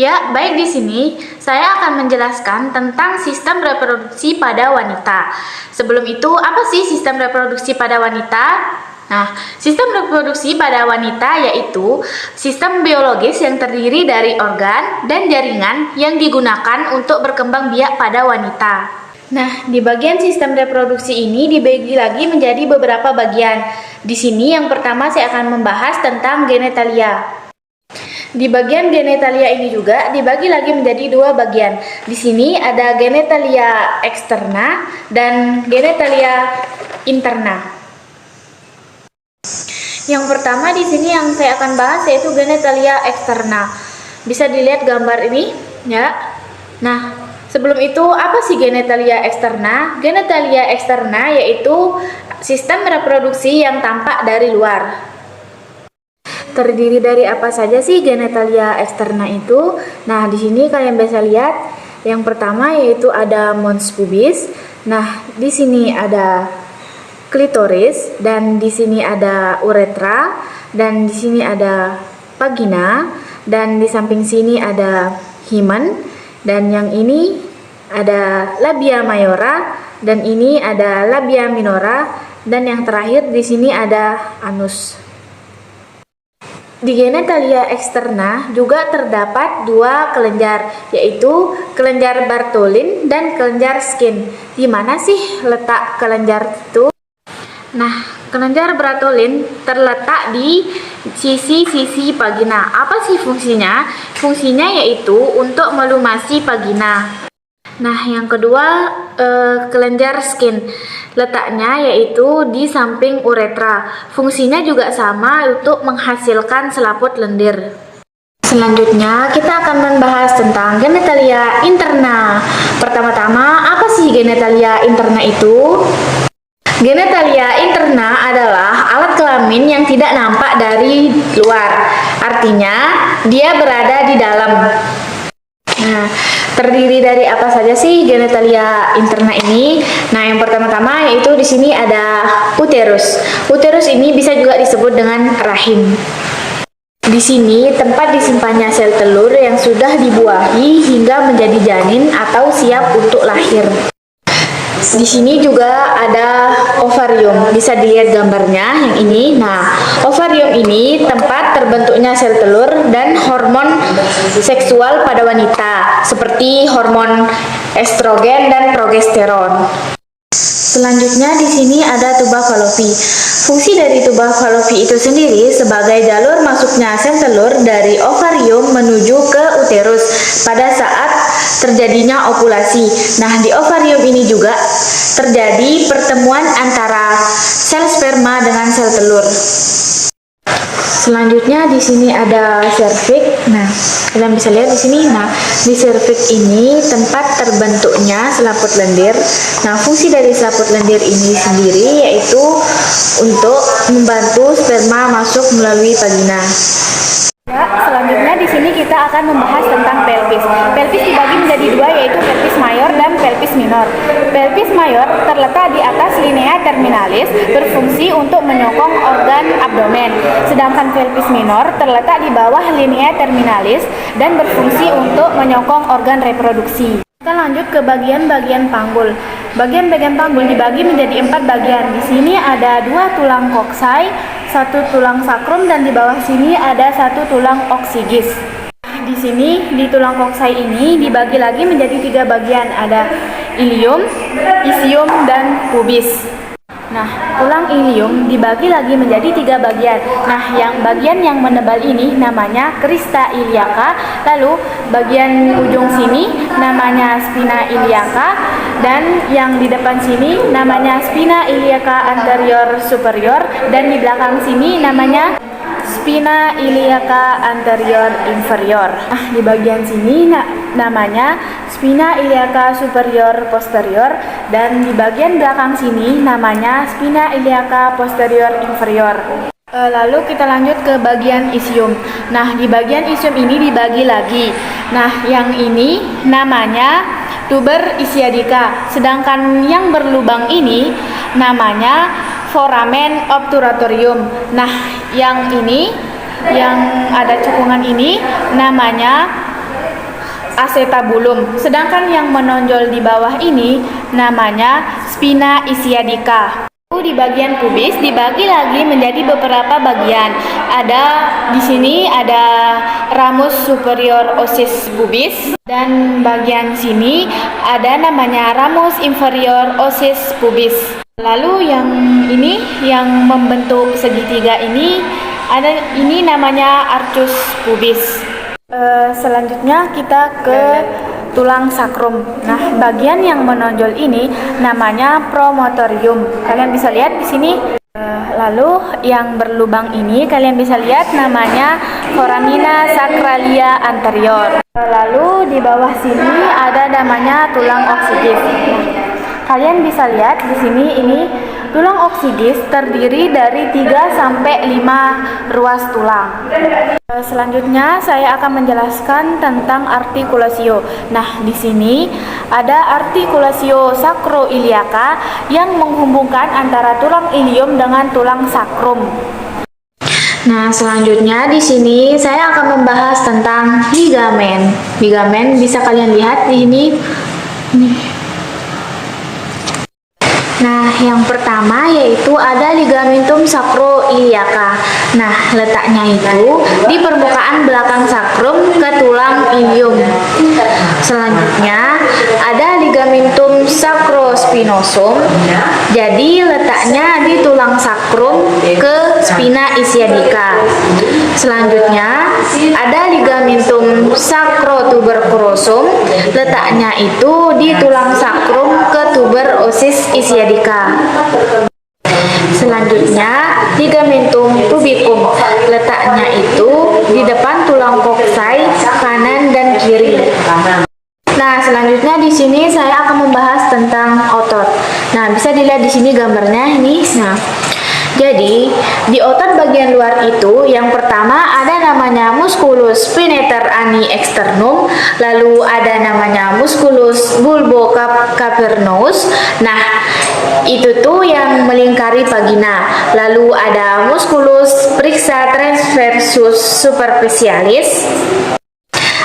Ya, baik di sini saya akan menjelaskan tentang sistem reproduksi pada wanita. Sebelum itu, apa sih sistem reproduksi pada wanita? Nah, sistem reproduksi pada wanita yaitu sistem biologis yang terdiri dari organ dan jaringan yang digunakan untuk berkembang biak pada wanita. Nah, di bagian sistem reproduksi ini dibagi lagi menjadi beberapa bagian. Di sini yang pertama saya akan membahas tentang genitalia. Di bagian genitalia ini juga dibagi lagi menjadi dua bagian. Di sini ada genitalia eksterna dan genitalia interna. Yang pertama di sini yang saya akan bahas yaitu genitalia eksterna. Bisa dilihat gambar ini, ya. Nah, sebelum itu apa sih genitalia eksterna? Genitalia eksterna yaitu sistem reproduksi yang tampak dari luar. Terdiri dari apa saja sih genitalia eksterna itu? Nah, di sini kalian bisa lihat yang pertama yaitu ada mons pubis. Nah, di sini ada klitoris dan di sini ada uretra dan di sini ada vagina dan di samping sini ada hymen dan yang ini ada labia mayora dan ini ada labia minora dan yang terakhir di sini ada anus. Di genitalia eksterna juga terdapat dua kelenjar, yaitu kelenjar Bartholin dan kelenjar Skin. Di mana sih letak kelenjar itu? Nah, kelenjar Bartholin terletak di sisi-sisi vagina. Apa sih fungsinya? Fungsinya yaitu untuk melumasi vagina. Nah, yang kedua kelenjar Skin. Letaknya yaitu di samping uretra. Fungsinya juga sama untuk menghasilkan selaput lendir. Selanjutnya kita akan membahas tentang genitalia interna. Pertama-tama, apa sih genitalia interna itu? Genitalia interna adalah alat kelamin yang tidak nampak dari luar. Artinya, dia berada di dalam. Nah, terdiri dari apa saja sih genitalia interna ini? Nah, yang pertama-tama yaitu di sini ada uterus. Uterus ini bisa juga disebut dengan rahim. Di sini tempat disimpannya sel telur yang sudah dibuahi hingga menjadi janin atau siap untuk lahir. Di sini juga ada ovarium. Bisa dilihat gambarnya yang ini. Nah, ovarium ini tempat terbentuknya sel telur dan hormon seksual pada wanita, seperti hormon estrogen dan progesteron. Selanjutnya di sini ada tuba Fallopi. Fungsi dari tuba Fallopi itu sendiri sebagai jalur masuknya sel telur dari ovarium menuju ke uterus pada saat terjadinya ovulasi. Nah, di ovarium ini juga terjadi pertemuan antara sel sperma dengan sel telur. Selanjutnya di sini ada serviks. Nah, kalian bisa lihat di sini. Nah, di serviks ini tempat terbentuknya selaput lendir. Nah, fungsi dari selaput lendir ini sendiri yaitu untuk membantu sperma masuk melalui vagina. Ya, selanjutnya di sini kita akan membahas tentang pelvis. Pelvis dibagi menjadi dua, yaitu pelvis mayor dan pelvis minor. Pelvis mayor terletak di atas linea terminalis, berfungsi untuk menyokong organ abdomen. Sedangkan pelvis minor terletak di bawah linea terminalis dan berfungsi untuk menyokong organ reproduksi. Kita lanjut ke bagian-bagian panggul. Bagian-bagian panggul dibagi menjadi 4 bagian. Di sini ada 2 tulang koksai, 1 tulang sakrum, dan di bawah sini ada 1 tulang oksigis. Di sini di tulang koksai ini dibagi lagi menjadi 3 bagian. Ada ilium, isium, dan pubis. Nah, tulang ilium dibagi lagi menjadi 3 bagian. Nah, yang bagian yang menebal ini namanya crista iliaca, lalu bagian ujung sini namanya spina iliaca, dan yang di depan sini namanya spina iliaca anterior superior, dan di belakang sini namanya spina iliaca anterior inferior. Nah, di bagian sini namanya spina iliaca superior posterior, dan di bagian belakang sini namanya spina iliaca posterior inferior. Lalu kita lanjut ke bagian isium. Nah, di bagian isium ini dibagi lagi. Nah, yang ini namanya tuber isiadica, sedangkan yang berlubang ini namanya foramen obturatorium. Nah, yang ini yang ada cekungan ini namanya acetabulum. Sedangkan yang menonjol di bawah ini namanya spina ischiadica. Di bagian pubis dibagi lagi menjadi beberapa bagian. Ada di sini ada ramus superior ossis pubis, dan bagian sini ada namanya ramus inferior ossis pubis. Lalu yang ini yang membentuk segitiga ini namanya arcus pubis. Selanjutnya kita ke tulang sakrum. Nah, bagian yang menonjol ini namanya promontorium. Kalian bisa lihat di sini. Lalu yang berlubang ini kalian bisa lihat namanya foramina sacralia anterior. Lalu di bawah sini ada namanya tulang oksigis. Kalian bisa lihat di sini ini tulang oksigis terdiri dari 3 sampai 5 ruas tulang. Selanjutnya saya akan menjelaskan tentang artikulasio. Nah, di sini ada artikulasio sacroiliaca yang menghubungkan antara tulang ilium dengan tulang sakrum. Nah, selanjutnya di sini saya akan membahas tentang ligamen. Ligamen bisa kalian lihat di sini. Nah, yang pertama yaitu ada ligamentum sacroiliaca. Nah, letaknya itu di permukaan belakang sakrum ke tulang ilium. Selanjutnya ada ligamentum sacrospinosum. Jadi letaknya di tulang sakrum ke spina ischiadica. Selanjutnya ada ligamentum sacrotuberculosum. Letaknya itu di tulang sakrum ke tuber ossis ischiadica. Selanjutnya ligamentum pubicum. Letaknya itu di depan tulang koksai kanan dan kiri. Nah, selanjutnya di sini saya akan membahas tentang otot. Nah, bisa dilihat di sini gambarnya ini. Nah, jadi di otot bagian luar itu yang pertama ada namanya musculus spinator ani externum, lalu ada namanya musculus bulbocavernous. Nah, itu tuh yang melingkari vagina. Lalu ada musculus prixa transversus superficialis.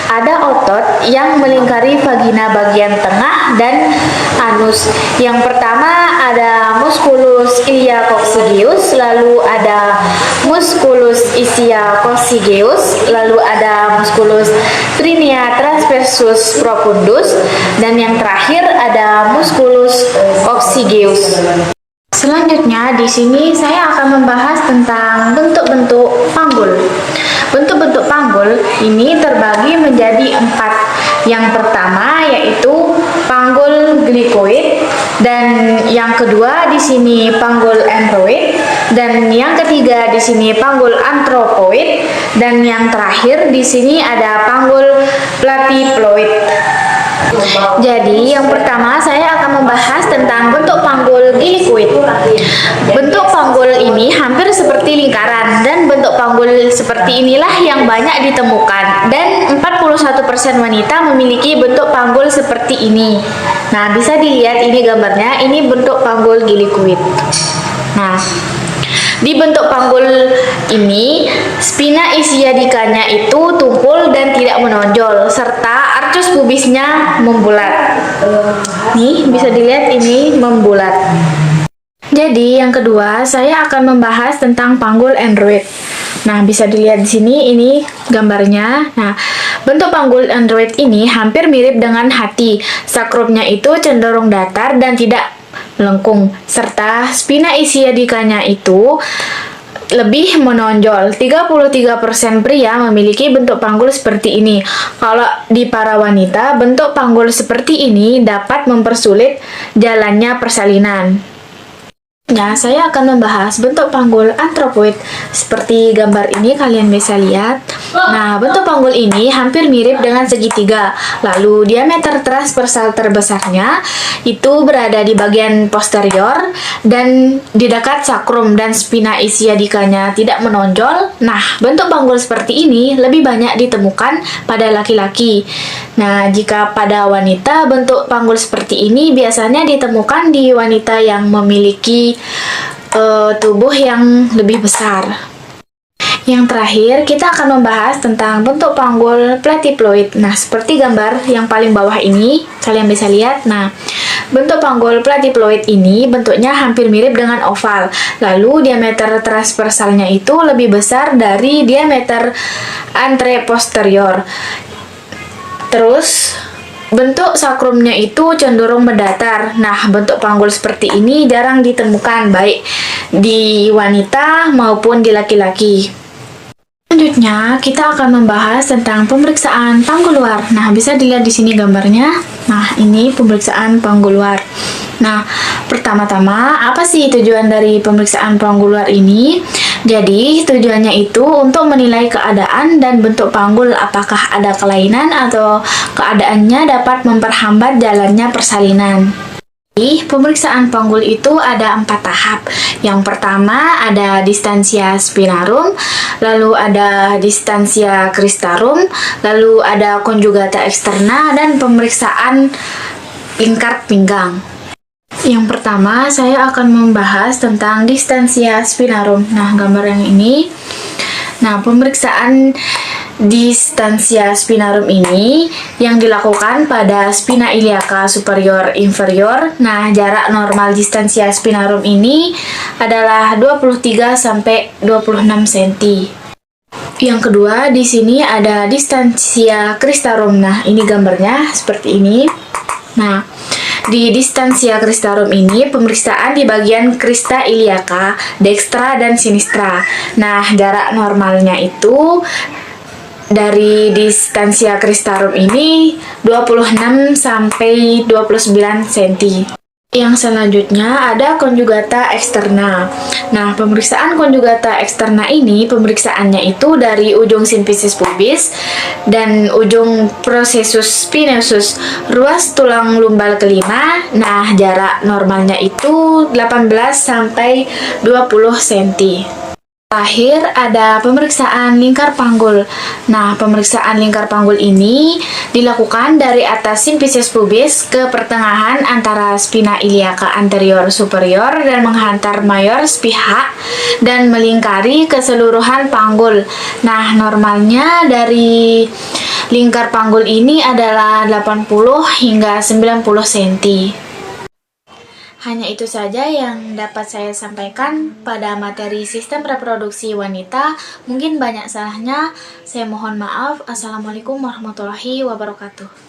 Ada otot yang melingkari vagina bagian tengah dan anus. Yang pertama ada musculus iliacoccygeus, lalu ada musculus ischiacoccygeus, lalu ada musculus trinea transversus profundus, dan yang terakhir ada musculus coccygeus. Selanjutnya di sini saya akan membahas tentang bentuk-bentuk panggul. Bentuk-bentuk panggul ini terbagi menjadi 4. Yang pertama yaitu panggul glikoid, dan yang kedua di sini panggul enteroid, dan yang ketiga di sini panggul antropoid, dan yang terakhir di sini ada panggul platiploid. Jadi yang pertama saya akan membahas tentang bentuk panggul glikoid. Bentuk panggul ini hampir seperti lingkaran, dan bentuk panggul seperti inilah yang banyak ditemukan, dan 41% wanita memiliki bentuk panggul seperti ini. Nah, bisa dilihat ini gambarnya, ini bentuk panggul glikoid. Nah, di bentuk panggul ini, spina ischiadicanya itu tumpul dan tidak menonjol, serta arcus pubisnya membulat. Nih, bisa dilihat ini membulat. Jadi, yang kedua, saya akan membahas tentang panggul enteroid. Nah, bisa dilihat di sini, ini gambarnya. Nah, bentuk panggul enteroid ini hampir mirip dengan hati. Sakrumnya itu cenderung datar dan tidak melengkung, serta spina ischiadicanya itu lebih menonjol. 33% pria memiliki bentuk panggul seperti ini. Kalau di para wanita, bentuk panggul seperti ini dapat mempersulit jalannya persalinan. Nah, saya akan membahas bentuk panggul antropoid. Seperti gambar ini kalian bisa lihat. Nah, bentuk panggul ini hampir mirip dengan segitiga. Lalu diameter transversal terbesarnya itu berada di bagian posterior dan di dekat sakrum, dan spina ischiadicanya tidak menonjol. Nah, bentuk panggul seperti ini lebih banyak ditemukan pada laki-laki. Nah, jika pada wanita, bentuk panggul seperti ini biasanya ditemukan di wanita yang memiliki tubuh yang lebih besar. Yang terakhir, kita akan membahas tentang bentuk panggul platiploid. Nah, seperti gambar yang paling bawah ini, kalian bisa lihat. Nah, bentuk panggul platiploid ini bentuknya hampir mirip dengan oval. Lalu, diameter transversalnya itu lebih besar dari diameter anteroposterior. Terus, bentuk sakrumnya itu cenderung mendatar. Nah, bentuk panggul seperti ini jarang ditemukan, baik di wanita maupun di laki-laki. Selanjutnya, kita akan membahas tentang pemeriksaan panggul luar. Nah, bisa dilihat di sini gambarnya. Nah, ini pemeriksaan panggul luar. Nah, pertama-tama, apa sih tujuan dari pemeriksaan panggul luar ini? Jadi, tujuannya itu untuk menilai keadaan dan bentuk panggul, apakah ada kelainan atau keadaannya dapat memperhambat jalannya persalinan. Pemeriksaan panggul itu ada 4 tahap. Yang pertama ada distansia spinarum, lalu ada distansia cristarum, lalu ada conjugata externa, dan pemeriksaan lingkar pinggang. Yang pertama saya akan membahas tentang distansia spinarum. Nah, gambar yang ini. Nah, pemeriksaan distansia spinarum ini yang dilakukan pada spina iliaca superior inferior. Nah, jarak normal distansia spinarum ini adalah 23 sampai 26 cm. Yang kedua, di sini ada distansia cristarum. Nah, ini gambarnya seperti ini. Nah, di distansia cristarum ini pemeriksaan di bagian crista iliaca, dextra dan sinistra. Nah, jarak normalnya itu dari distansia cristarum ini 26 sampai 29 cm. Yang selanjutnya ada conjugata externa. Nah, pemeriksaan conjugata externa ini pemeriksaannya itu dari ujung simfisis pubis dan ujung processus spinosus, ruas tulang lumbal kelima. Nah, jarak normalnya itu 18 sampai 20 cm. Terakhir ada pemeriksaan lingkar panggul. Nah, pemeriksaan lingkar panggul ini dilakukan dari atas simfisis pubis ke pertengahan antara spina iliaca anterior superior dan menghantar mayor sepihak dan melingkari keseluruhan panggul. Nah, normalnya dari lingkar panggul ini adalah 80 hingga 90 cm. Hanya itu saja yang dapat saya sampaikan pada materi sistem reproduksi wanita. Mungkin banyak salahnya, saya mohon maaf. Assalamualaikum warahmatullahi wabarakatuh.